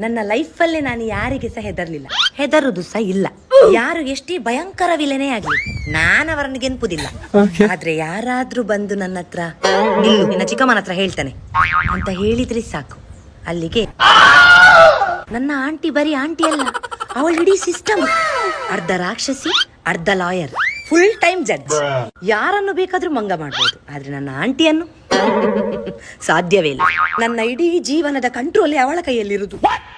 ನನ್ನ ಲೈಫಲ್ಲೇ ನಾನು ಯಾರಿಗೆ ಸಹ ಹೆದರ್ಲಿಲ್ಲ, ಹೆದರುದು ಸಹ ಇಲ್ಲ. ಯಾರು ಎಷ್ಟೇ ಭಯಂಕರ ವಿಲನೇ ಆಗ್ಲಿ ನಾನು ಅವರನ್ನು ಗೆನ್ಪುದಿಲ್ಲ. ಆದ್ರೆ ಯಾರಾದ್ರೂ ಬಂದು ನನ್ನ ಹತ್ರ ನಿಲ್ಲು, ನಿನ್ನ ಚಿಕ್ಕಮ್ಮನ ಹತ್ರ ಹೇಳ್ತಾನೆ ಅಂತ ಹೇಳಿದ್ರೆ ಸಾಕು, ಅಲ್ಲಿಗೆ ನನ್ನ ಆಂಟಿ ಬರೀ ಆಂಟಿ ಅಲ್ಲ, ಅವಳ ಇಡೀ ಸಿಸ್ಟಮ್. ಅರ್ಧ ರಾಕ್ಷಸಿ, ಅರ್ಧ ಲಾಯರ್, ಫುಲ್ ಟೈಮ್ ಜಡ್ಜ್. ಯಾರನ್ನು ಬೇಕಾದ್ರೂ ಮಂಗ ಮಾಡ್ಬೋದು, ಆದ್ರೆ ನನ್ನ ಆಂಟಿಯನ್ನು ಸಾಧ್ಯವೇ ಇಲ್ಲ. ನನ್ನ ಇಡೀ ಜೀವನದ ಕಂಟ್ರೋಲ್ ಅವಳ ಕೈಯಲ್ಲಿರುವುದು.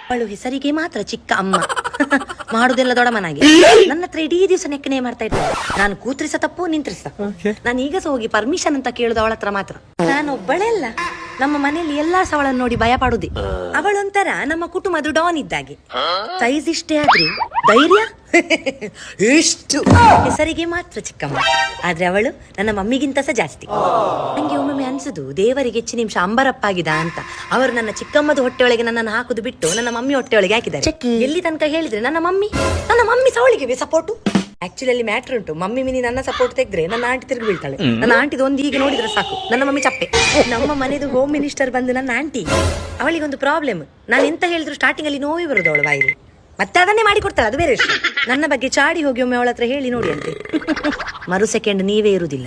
ಅವಳು ಹೆಸರಿಗೆ ಮಾತ್ರ ಚಿಕ್ಕ ಅಮ್ಮ, ಮಾಡುದೆಲ್ಲ ದೊಡ್ಡಮ್ಮನಾಗಿ. ನನ್ನ ಹತ್ರ ಇಡೀ ದಿವಸ ನೆಕ್ಕನೆ ಮಾಡ್ತಾ ಇದ್ದಾಳೆ. ನಾನು ಕೂತ್ರಿಸ ತಪ್ಪು ನಿಂತ್ರಿಸ, ನಾನು ಈಗ ಸಹ ಹೋಗಿ ಪರ್ಮಿಷನ್ ಅಂತ ಕೇಳುದು ಅವಳ ಹತ್ರ ಮಾತ್ರ. ನಾನು ಒಬ್ಬಳೇ ಅಲ್ಲ, ನಮ್ಮ ಮನೆಯಲ್ಲಿ ಎಲ್ಲಾ ಸಹ ಅವಳನ್ನು ನೋಡಿ ಭಯ ಪಡುದೇ. ಅವಳೊಂಥರ ನಮ್ಮ ಕುಟುಂಬದ ಡಾನ್ ಇದ್ದಾಗೆ. ಸೈಜ್ ಇಷ್ಟೇ ಆದ್ರೂ ಧೈರ್ಯ ಎಷ್ಟು. ಹೆಸರಿಗೆ ಮಾತ್ರ ಚಿಕ್ಕಮ್ಮ, ಆದ್ರೆ ಅವಳು ನನ್ನ ಮಮ್ಮಿಗಿಂತ ಸಹ ಜಾಸ್ತಿ. ನಂಗೆ ಒಮ್ಮೊಮ್ಮೆ ಅನ್ಸುದು ದೇವರಿಗೆ ಹೆಚ್ಚು ನಿಮಿಷ ಅಂಬರಪ್ಪಾಗಿದ ಅಂತ. ಅವರು ನನ್ನ ಚಿಕ್ಕಮ್ಮದ ಹೊಟ್ಟೆಯೊಳಗೆ ನನ್ನನ್ನು ಹಾಕುದು ಬಿಟ್ಟು ನನ್ನ ಮಮ್ಮಿ ಹೊಟ್ಟೆಯೊಳಗೆ ಹಾಕಿದ್ದಾರೆ. ಎಲ್ಲಿ ತನಕ ಹೇಳಿದ್ರೆ ನನ್ನ ಮಮ್ಮಿ ಸವಳಿಗೆ ಸಪೋರ್ಟು. ಆಕ್ಚುಲಿ ಅಲ್ಲಿ ಮ್ಯಾಟ್ರ್ ಉಂಟು. ಮಮ್ಮಿ ಮಿನಿ ನನ್ನ ಸಪೋರ್ಟ್ ತೆಗೆದ್ರೆ ನನ್ನ ಆಂಟಿ ತಿರುಗಿ ಬೀಳ್ತಾಳೆ. ನನ್ನ ಆಂಟಿದು ಒಂದು ಹೀಗೆ ನೋಡಿದ್ರೆ ಸಾಕು, ನನ್ನ ಮಮ್ಮಿ ಚಪ್ಪೆ. ನಮ್ಮ ಮನೆದು ಹೋಮ್ ಮಿನಿಸ್ಟರ್ ಬಂದು ನನ್ನ ಆಂಟಿ. ಅವಳಿಗೊಂದು ಪ್ರಾಬ್ಲಮ್, ನಾನು ಎಂತ ಹೇಳಿದ್ರು ಸ್ಟಾರ್ಟಿಂಗ್ ಅಲ್ಲಿ ನೋವಿ ಬರುದು ಅವಳ ಬಾಯಿಲಿ, ಮತ್ತೆ ಅದನ್ನೇ ಮಾಡಿ ಕೊಡ್ತಾಳೆ, ಅದು ಬೇರೆ ವಿಷಯ. ನನ್ನ ಬಗ್ಗೆ ಚಾಡಿ ಹೋಗಿ ಒಮ್ಮೆ ಅವಳ ಹತ್ರ ಹೇಳಿ ನೋಡಿ ಅಂತೆ, ಮರು ಸೆಕೆಂಡ್ ನೀವೇ ಇರುವುದಿಲ್ಲ.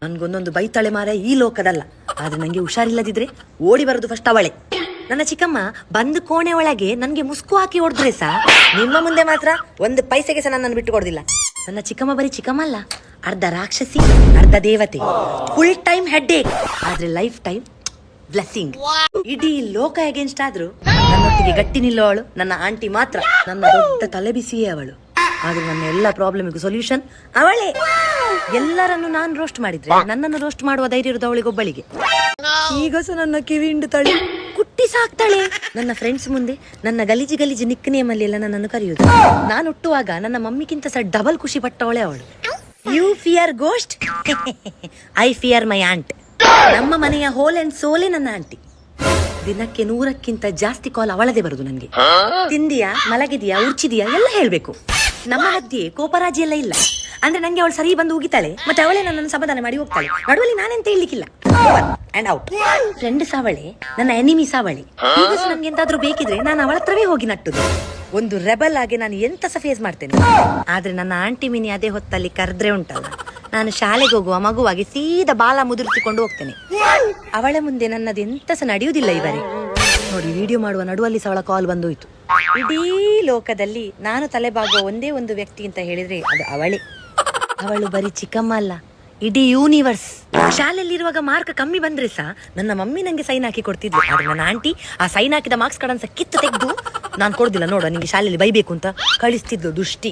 ನನ್ಗೊಂದೊಂದು ಬೈತಾಳೆ ಮಾರ ಈ ಲೋಕದಲ್ಲ. ಆದ್ರೆ ನಂಗೆ ಹುಷಾರಿಲ್ಲದಿದ್ರೆ ಓಡಿ ಬರೋದು ಫಸ್ಟ್ ಅವಳೆ. ನನ್ನ ಚಿಕ್ಕಮ್ಮ ಬಂದು ಕೋಣೆ ಒಳಗೆ ನನ್ಗೆ ಮುಸ್ಕು ಹಾಕಿ ಹೊಡೆದ್ರೆ ಸಹ ನಿಮ್ಮ ಮುಂದೆ ಮಾತ್ರ ಒಂದು ಪೈಸೆಗೆ ಸಹ ನನ್ನನ್ನು ಬಿಟ್ಟು ಕೊಡೋದಿಲ್ಲ. ನನ್ನ ಚಿಕ್ಕಮ್ಮ ಬರೀ ಚಿಕ್ಕಮ್ಮ ಅಲ್ಲ, ಅರ್ಧ ರಾಕ್ಷಸಿ, ಅರ್ಧ ದೇವತೆ, ಫುಲ್ ಟೈಮ್ ಹೆಡ್ಡೇಕ್, ಆದ್ರೆ ಲೈಫ್ ಟೈಮ್ ಬ್ಲೆಸ್ಸಿಂಗ್. ಇಡೀ ಲೋಕ ಅಗೇನ್ಸ್ಟ್ ಆದ್ರೂ ನನ್ನೊಟ್ಟಿಗೆ ಗಟ್ಟಿ ನಿಲ್ಲೋವಳು ನನ್ನ ಆಂಟಿ ಮಾತ್ರ. ನನ್ನ ದೊಡ್ಡ ತಲೆಬಿಸಿಯೇ ಅವಳು. ಆದ್ರೆ ನನ್ನ ಎಲ್ಲ ಪ್ರಾಬ್ಲಮಿಗೂ ಸೊಲ್ಯೂಷನ್ ಅವಳೇ. ಎಲ್ಲರನ್ನು ನಾನು ರೋಸ್ಟ್ ಮಾಡಿದ್ರೆ ನನ್ನನ್ನು ರೋಸ್ಟ್ ಮಾಡುವ ಧೈರ್ಯ ಇರೋದು ಅವಳಿಗೊಬ್ಬಳಿಗೆ. ಈಗ ಸಹ ನನ್ನ ಕಿವಿ ಹಿಂಡುತ್ತಾಳೆ, ಕುಟ್ಟಿ ಸಾಕ್ತಾಳೆ. ನನ್ನ ಫ್ರೆಂಡ್ಸ್ ಮುಂದೆ ನನ್ನ ಗಲೀಜಿ ಗಲೀಜಿ ನಿಕ್ ನೇಮ್ ಅಲ್ಲಿ ಎಲ್ಲ ನನ್ನನ್ನು ಕರೆಯುವುದು. ನಾನು ಹುಟ್ಟುವಾಗ ನನ್ನ ಮಮ್ಮಿಗಿಂತ ಸಹ ಡಬಲ್ ಖುಷಿ ಪಟ್ಟವಳೆ ಅವಳು. You fear ghost, I fear my aunt. ನಮ್ಮ ಮನೆಯ ಹೋಲ್ ಅಂಡ್ ಸೋಲೆ ನನ್ನ ಆಂಟಿ. ದಿನಕ್ಕೆ 100ಕ್ಕಿಂತ ಜಾಸ್ತಿ ಕಾಲ್ ಅವಳದೇ ಬರುದು ನನಗೆ. ತಿಂದಿಯಾ, ಮಲಗಿದೆಯಾ, ಉರ್ಚಿದೆಯಾ ಎಲ್ಲ ಹೇಳ್ಬೇಕು. ನಮ್ಮ ಮಧ್ಯೆ ಕೋಪರಾಜಿ ಎಲ್ಲ ಇಲ್ಲ. ಅಂದ್ರೆ ನಂಗೆ ಅವಳು ಸರಿ ಬಂದು ಉಗಿತಾಳೆ, ಮತ್ತೆ ಅವಳೇ ನನ್ನನ್ನು ಸಮಾಧಾನ ಮಾಡಿ ಹೋಗ್ತಾಳೆ. ನಡುವಲ್ಲಿ ನಾನೆಂತ ಹೇಳಿಕ್ಕಿಲ್ಲ, ಅಂಡ್ ಔಟ್. ಫ್ರೆಂಡ್ ಸಾವಳೆ, ನನ್ನ ಎನಿಮಿ ಸಾವಳೆ. ಈಗ ನನ್ಗೆ ಎಂತಾದ್ರೂ ಬೇಕಿದ್ರೆ ನಾನು ಅವಳ ಹತ್ರವೇ ಹೋಗಿ ನಟ್ಟುದು. ಒಂದು ರೆಬಲ್ ಆಗಿ ನಾನು ಎಂತ ಸಹ ಫೇಸ್ ಮಾಡ್ತೇನೆ. ಆದ್ರೆ ನನ್ನ ಆಂಟಿ ಮಿನಿ ಅದೇ ಹೊತ್ತಲ್ಲಿ ಕರೆದ್ರೆ ಉಂಟಲ್ಲ, ನಾನು ಶಾಲೆಗೆ ಹೋಗುವ ಮಗುವಾಗಿ ಸೀದಾ ಬಾಲ ಮುದುರಿಸಿಕೊಂಡು ಹೋಗ್ತೇನೆ. ಅವಳ ಮುಂದೆ ನನ್ನದು ಎಂತ ಸಹ ನಡೆಯುವುದಿಲ್ಲ. ಇವರೇ ನೋಡಿ, ವಿಡಿಯೋ ಮಾಡುವ ನಡುವಲ್ಲಿ ಸಹ ಅವಳ ಕಾಲ್ ಬಂದೋಯ್ತು. ಇಡೀ ಲೋಕದಲ್ಲಿ ನಾನು ತಲೆಬಾಗುವ ಒಂದೇ ಒಂದು ವ್ಯಕ್ತಿ ಅಂತ ಹೇಳಿದ್ರೆ ಅದು ಅವಳೇ. ಅವಳು ಬರೀ ಚಿಕ್ಕಮ್ಮ ಅಲ್ಲ, ಇಡೀ ಯೂನಿವರ್ಸ್. ಶಾಲೆಯಲ್ಲಿರುವಾಗ ಮಾರ್ಕ್ ಕಮ್ಮಿ ಬಂದ್ರೆ ಸಹ ನನ್ನ ಮಮ್ಮಿ ನಂಗೆ ಸೈನ್ ಹಾಕಿ ಕೊಡ್ತಿದ್ಲು. ಆದ್ರೆ ನನ್ನ ಆಂಟಿ ಆ ಸೈನ್ ಹಾಕಿದ ಮಾರ್ಕ್ಸ್ ಕಡನ್ಸ ಕಿತ್ತು ತೆಗೆದು ನಾನು ಕೊಡುದಿಲ್ಲ ನೋಡ ನಿಂಗೆ ಶಾಲೆಯಲ್ಲಿ ಬೈಬೇಕು ಅಂತ ಕಳಿಸ್ತಿದ್ಲು, ದುಷ್ಟಿ.